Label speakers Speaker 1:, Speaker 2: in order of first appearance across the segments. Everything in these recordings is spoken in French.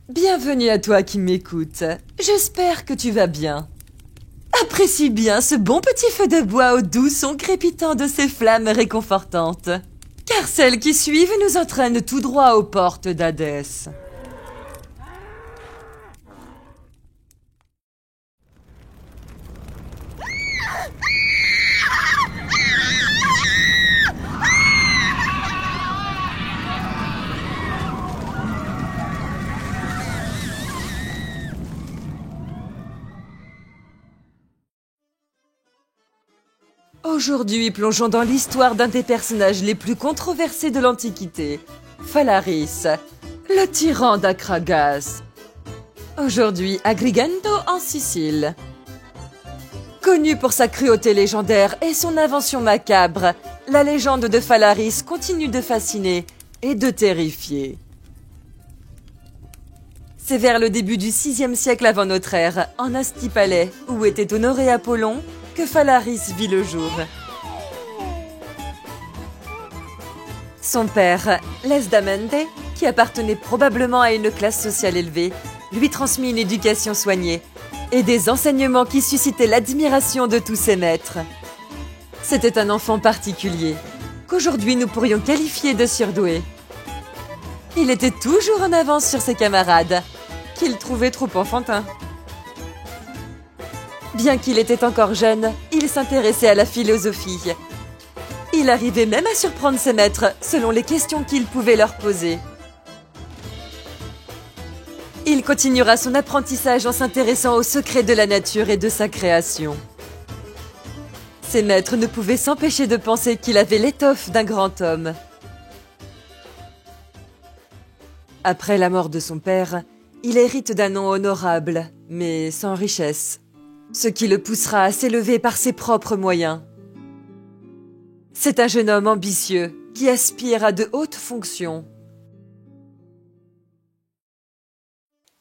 Speaker 1: Bienvenue à toi qui m'écoutes. J'espère que tu vas bien. Apprécie bien ce bon petit feu de bois au doux son crépitant de ses flammes réconfortantes. Car celles qui suivent nous entraînent tout droit aux portes d'Hadès. Aujourd'hui, plongeons dans l'histoire d'un des personnages les plus controversés de l'Antiquité, Phalaris, le tyran d'Akragas. Aujourd'hui, Agrigento en Sicile. Connu pour sa cruauté légendaire et son invention macabre, la légende de Phalaris continue de fasciner et de terrifier. C'est vers le début du VIe siècle avant notre ère, en Astipalais, où était honoré Apollon, que Phalaris vit le jour. Son père, Lesdamente, qui appartenait probablement à une classe sociale élevée, lui transmit une éducation soignée et des enseignements qui suscitaient l'admiration de tous ses maîtres. C'était un enfant particulier, qu'aujourd'hui nous pourrions qualifier de surdoué. Il était toujours en avance sur ses camarades, qu'il trouvait trop enfantins. Bien qu'il était encore jeune, il s'intéressait à la philosophie. Il arrivait même à surprendre ses maîtres selon les questions qu'il pouvait leur poser. Il continuera son apprentissage en s'intéressant aux secrets de la nature et de sa création. Ses maîtres ne pouvaient s'empêcher de penser qu'il avait l'étoffe d'un grand homme. Après la mort de son père, il hérite d'un nom honorable, mais sans richesse, ce qui le poussera à s'élever par ses propres moyens. C'est un jeune homme ambitieux qui aspire à de hautes fonctions.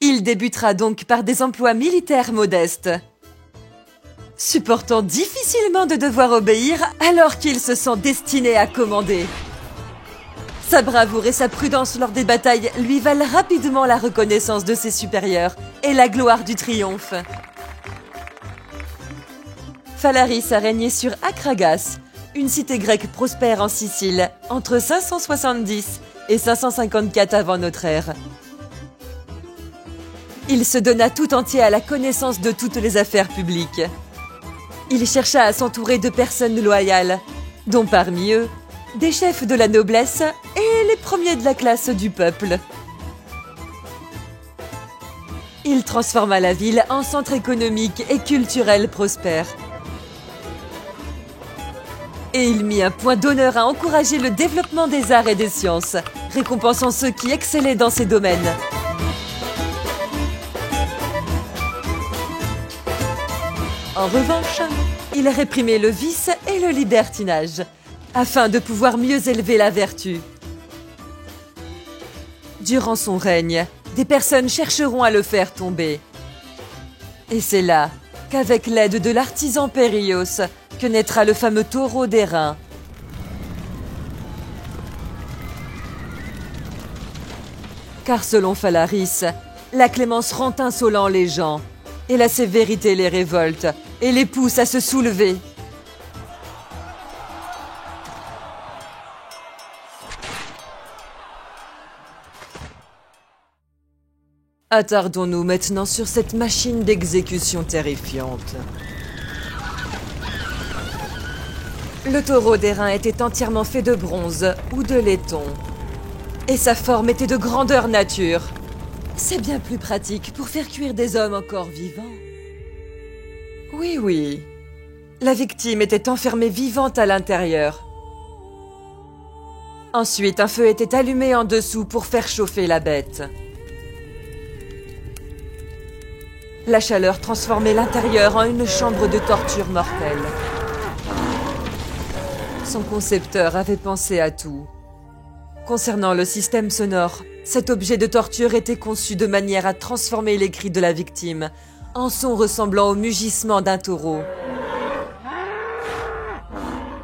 Speaker 1: Il débutera donc par des emplois militaires modestes, supportant difficilement de devoir obéir alors qu'il se sent destiné à commander. Sa bravoure et sa prudence lors des batailles lui valent rapidement la reconnaissance de ses supérieurs et la gloire du triomphe. Phalaris a régné sur Akragas, une cité grecque prospère en Sicile, entre 570 et 554 avant notre ère. Il se donna tout entier à la connaissance de toutes les affaires publiques. Il chercha à s'entourer de personnes loyales, dont parmi eux, des chefs de la noblesse et les premiers de la classe du peuple. Il transforma la ville en centre économique et culturel prospère. Et il mit un point d'honneur à encourager le développement des arts et des sciences, récompensant ceux qui excellaient dans ces domaines. En revanche, il réprimait le vice et le libertinage, afin de pouvoir mieux élever la vertu. Durant son règne, des personnes chercheront à le faire tomber. Et c'est là qu'avec l'aide de l'artisan Périos, que naîtra le fameux taureau d'airain. Car selon Phalaris, la clémence rend insolents les gens, et la sévérité les révolte, et les pousse à se soulever. Attardons-nous maintenant sur cette machine d'exécution terrifiante. Le taureau d'airain était entièrement fait de bronze ou de laiton. Et sa forme était de grandeur nature. C'est bien plus pratique pour faire cuire des hommes encore vivants. Oui. La victime était enfermée vivante à l'intérieur. Ensuite, un feu était allumé en dessous pour faire chauffer la bête. La chaleur transformait l'intérieur en une chambre de torture mortelle. Son concepteur avait pensé à tout. Concernant le système sonore, cet objet de torture était conçu de manière à transformer les cris de la victime en sons ressemblant au mugissement d'un taureau.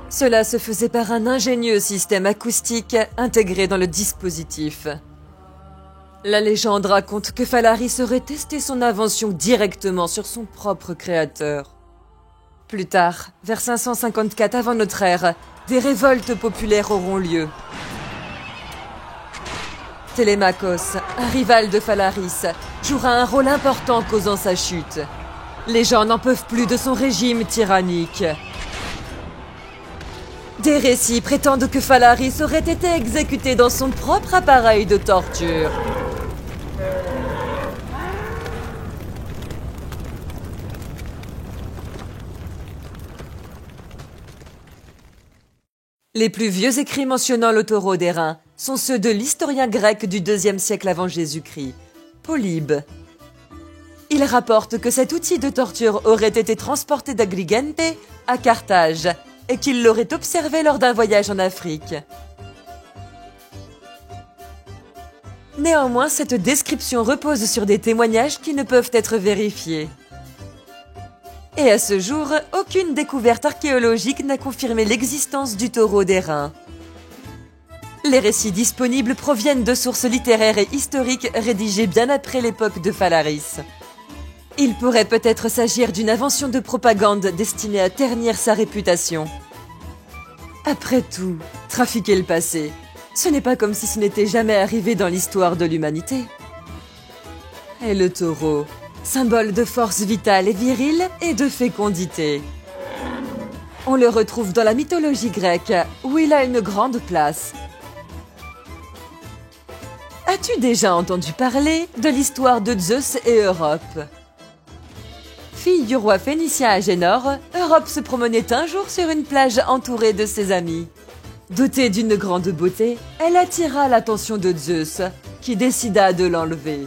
Speaker 1: Cela se faisait par un ingénieux système acoustique intégré dans le dispositif. La légende raconte que Phalaris aurait testé son invention directement sur son propre créateur. Plus tard, vers 554 avant notre ère, des révoltes populaires auront lieu. Télémakhos, un rival de Phalaris, jouera un rôle important causant sa chute. Les gens n'en peuvent plus de son régime tyrannique. Des récits prétendent que Phalaris aurait été exécuté dans son propre appareil de torture. Les plus vieux écrits mentionnant le taureau d'airain sont ceux de l'historien grec du IIe siècle avant Jésus-Christ, Polybe. Il rapporte que cet outil de torture aurait été transporté d'Agrigente à Carthage et qu'il l'aurait observé lors d'un voyage en Afrique. Néanmoins, cette description repose sur des témoignages qui ne peuvent être vérifiés. Et à ce jour, aucune découverte archéologique n'a confirmé l'existence du taureau d'airain. Les récits disponibles proviennent de sources littéraires et historiques rédigées bien après l'époque de Phalaris. Il pourrait peut-être s'agir d'une invention de propagande destinée à ternir sa réputation. Après tout, trafiquer le passé, ce n'est pas comme si ce n'était jamais arrivé dans l'histoire de l'humanité. Et le taureau, symbole de force vitale et virile et de fécondité. On le retrouve dans la mythologie grecque, où il a une grande place. As-tu déjà entendu parler de l'histoire de Zeus et Europe? Fille du roi phénicien Agénor, Europe se promenait un jour sur une plage entourée de ses amis. Dotée d'une grande beauté, elle attira l'attention de Zeus, qui décida de l'enlever.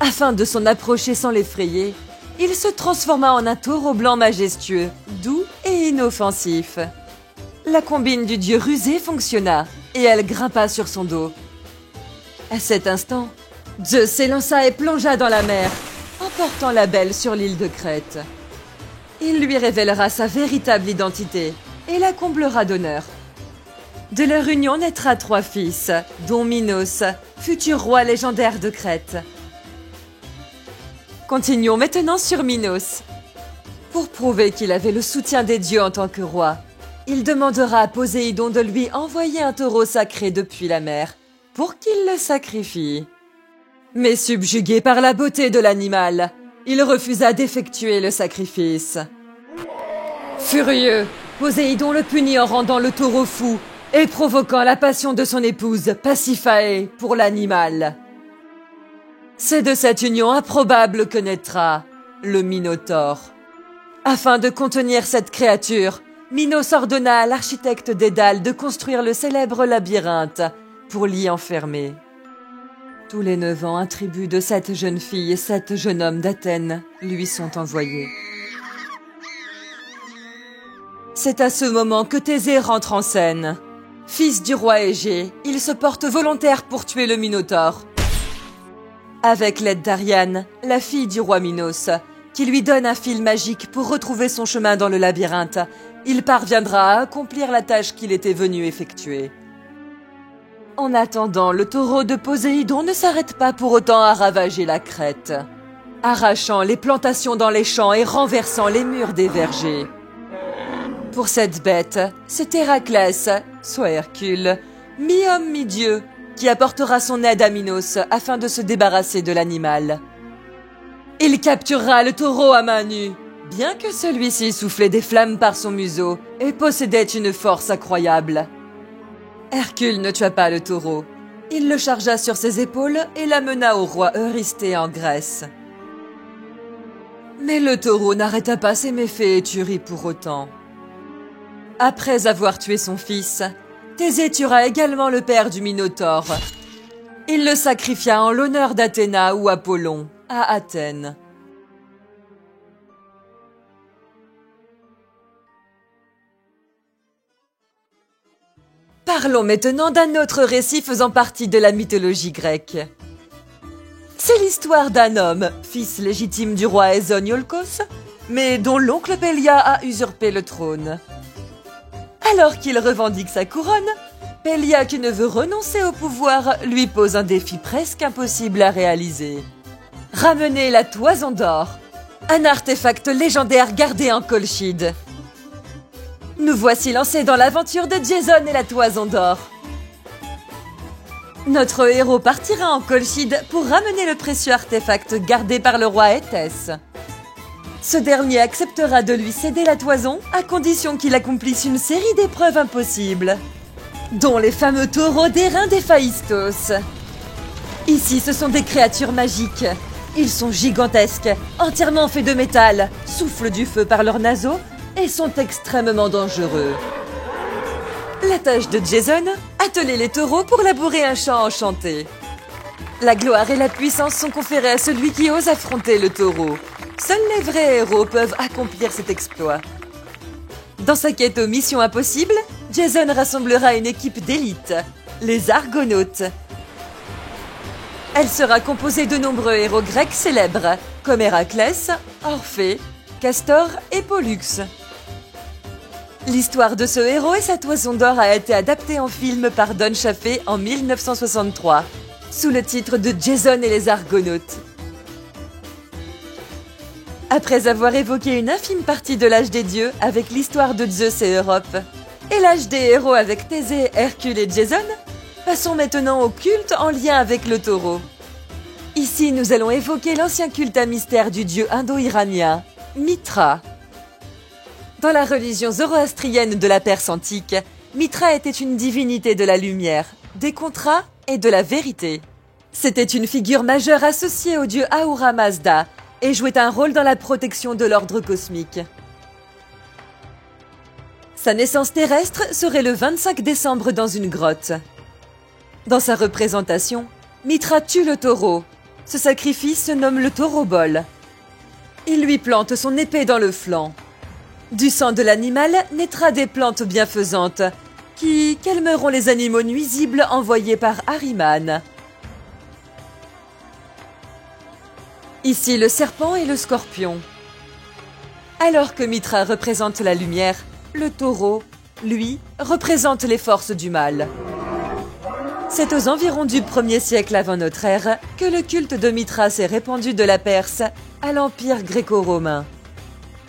Speaker 1: Afin de s'en approcher sans l'effrayer, il se transforma en un taureau blanc majestueux, doux et inoffensif. La combine du dieu rusé fonctionna, et elle grimpa sur son dos. À cet instant, Zeus s'élança et plongea dans la mer, emportant la belle sur l'île de Crète. Il lui révélera sa véritable identité et la comblera d'honneur. De leur union naîtra 3 fils, dont Minos, futur roi légendaire de Crète. Continuons maintenant sur Minos. Pour prouver qu'il avait le soutien des dieux en tant que roi, il demandera à Poséidon de lui envoyer un taureau sacré depuis la mer, pour qu'il le sacrifie. Mais subjugué par la beauté de l'animal, il refusa d'effectuer le sacrifice. Furieux, Poséidon le punit en rendant le taureau fou et provoquant la passion de son épouse Pasiphae pour l'animal. C'est de cette union improbable que naîtra le Minotaure. Afin de contenir cette créature, Minos ordonna à l'architecte Dédale de construire le célèbre labyrinthe pour l'y enfermer. Tous les 9 ans, un tribut de 7 jeunes filles et 7 jeunes hommes d'Athènes lui sont envoyés. C'est à ce moment que Thésée rentre en scène. Fils du roi Égée, il se porte volontaire pour tuer le Minotaure. Avec l'aide d'Ariane, la fille du roi Minos, qui lui donne un fil magique pour retrouver son chemin dans le labyrinthe, il parviendra à accomplir la tâche qu'il était venu effectuer. En attendant, le taureau de Poséidon ne s'arrête pas pour autant à ravager la Crète, arrachant les plantations dans les champs et renversant les murs des vergers. Pour cette bête, c'est Héraclès, soit Hercule, mi-homme mi-dieu, qui apportera son aide à Minos afin de se débarrasser de l'animal. Il capturera le taureau à main nue, bien que celui-ci soufflait des flammes par son museau et possédait une force incroyable. Hercule ne tua pas le taureau. Il le chargea sur ses épaules et l'amena au roi Eurysthée en Grèce. Mais le taureau n'arrêta pas ses méfaits et tueries pour autant. Après avoir tué son fils, Thésée tuera également le père du Minotaure. Il le sacrifia en l'honneur d'Athéna ou Apollon, à Athènes. Parlons maintenant d'un autre récit faisant partie de la mythologie grecque. C'est l'histoire d'un homme, fils légitime du roi Aizoniolkos, mais dont l'oncle Pélia a usurpé le trône. Alors qu'il revendique sa couronne, Pelia, qui ne veut renoncer au pouvoir, lui pose un défi presque impossible à réaliser. Ramener la Toison d'Or, un artefact légendaire gardé en Colchide. Nous voici lancés dans l'aventure de Jason et la Toison d'Or. Notre héros partira en Colchide pour ramener le précieux artefact gardé par le roi Éthès. Ce dernier acceptera de lui céder la toison à condition qu'il accomplisse une série d'épreuves impossibles, dont les fameux taureaux d'airain d'Héphaïstos. Ici, ce sont des créatures magiques. Ils sont gigantesques, entièrement faits de métal, soufflent du feu par leurs naseaux et sont extrêmement dangereux. La tâche de Jason, atteler les taureaux pour labourer un champ enchanté. La gloire et la puissance sont conférées à celui qui ose affronter le taureau. Seuls les vrais héros peuvent accomplir cet exploit. Dans sa quête aux missions impossibles, Jason rassemblera une équipe d'élite, les Argonautes. Elle sera composée de nombreux héros grecs célèbres, comme Héraclès, Orphée, Castor et Pollux. L'histoire de ce héros et sa Toison d'Or a été adaptée en film par Don Chaffee en 1963, sous le titre de Jason et les Argonautes. Après avoir évoqué une infime partie de l'âge des dieux avec l'histoire de Zeus et Europe, et l'âge des héros avec Thésée, Hercule et Jason, passons maintenant au culte en lien avec le taureau. Ici, nous allons évoquer l'ancien culte à mystère du dieu indo-iranien, Mitra. Dans la religion zoroastrienne de la Perse antique, Mitra était une divinité de la lumière, des contrats et de la vérité. C'était une figure majeure associée au dieu Ahura Mazda et jouait un rôle dans la protection de l'ordre cosmique. Sa naissance terrestre serait le 25 décembre dans une grotte. Dans sa représentation, Mitra tue le taureau. Ce sacrifice se nomme le taureau-bol. Il lui plante son épée dans le flanc. Du sang de l'animal naîtra des plantes bienfaisantes qui calmeront les animaux nuisibles envoyés par Ahriman. Ici, le serpent et le scorpion. Alors que Mitra représente la lumière, le taureau, lui, représente les forces du mal. C'est aux environs du 1er siècle avant notre ère que le culte de Mitra s'est répandu de la Perse à l'Empire gréco-romain.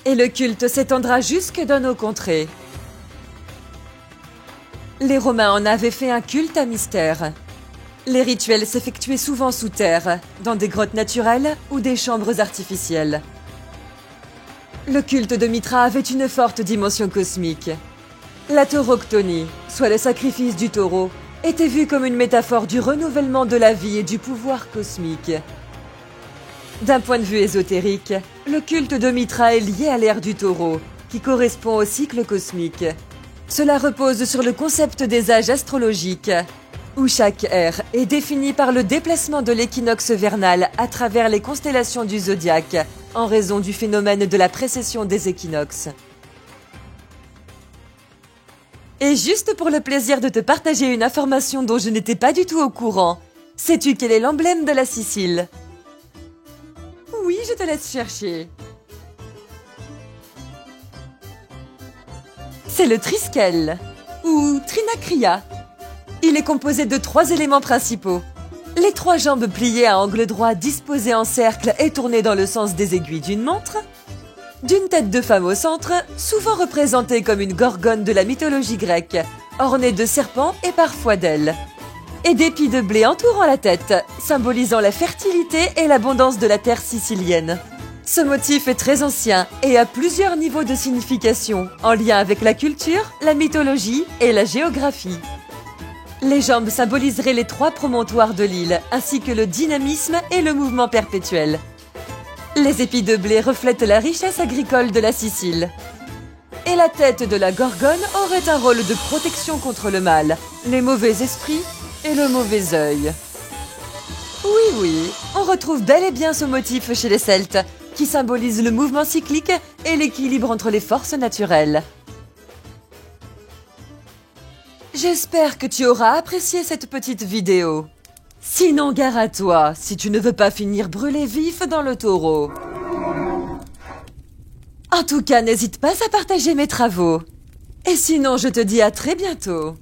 Speaker 1: Et le culte s'étendra jusque dans nos contrées. Les Romains en avaient fait un culte à mystère. Les rituels s'effectuaient souvent sous terre, dans des grottes naturelles ou des chambres artificielles. Le culte de Mitra avait une forte dimension cosmique. La tauroctonie, soit le sacrifice du taureau, était vue comme une métaphore du renouvellement de la vie et du pouvoir cosmique. D'un point de vue ésotérique, le culte de Mitra est lié à l'ère du taureau, qui correspond au cycle cosmique. Cela repose sur le concept des âges astrologiques, où chaque ère est définie par le déplacement de l'équinoxe vernal à travers les constellations du zodiaque, en raison du phénomène de la précession des équinoxes. Et juste pour le plaisir de te partager une information dont je n'étais pas du tout au courant, sais-tu quel est l'emblème de la Sicile? Oui, je te laisse chercher. C'est le triskel, ou trinacria. Il est composé de 3 éléments principaux. Les 3 jambes pliées à angle droit disposées en cercle et tournées dans le sens des aiguilles d'une montre, d'une tête de femme au centre, souvent représentée comme une gorgone de la mythologie grecque, ornée de serpents et parfois d'ailes, et d'épis de blé entourant la tête, symbolisant la fertilité et l'abondance de la terre sicilienne. Ce motif est très ancien et a plusieurs niveaux de signification, en lien avec la culture, la mythologie et la géographie. Les jambes symboliseraient les 3 promontoires de l'île, ainsi que le dynamisme et le mouvement perpétuel. Les épis de blé reflètent la richesse agricole de la Sicile. Et la tête de la gorgone aurait un rôle de protection contre le mal, les mauvais esprits et le mauvais œil. Oui, on retrouve bel et bien ce motif chez les Celtes, qui symbolise le mouvement cyclique et l'équilibre entre les forces naturelles. J'espère que tu auras apprécié cette petite vidéo. Sinon, gare à toi, si tu ne veux pas finir brûlé vif dans le taureau. En tout cas, n'hésite pas à partager mes travaux. Et sinon, je te dis à très bientôt.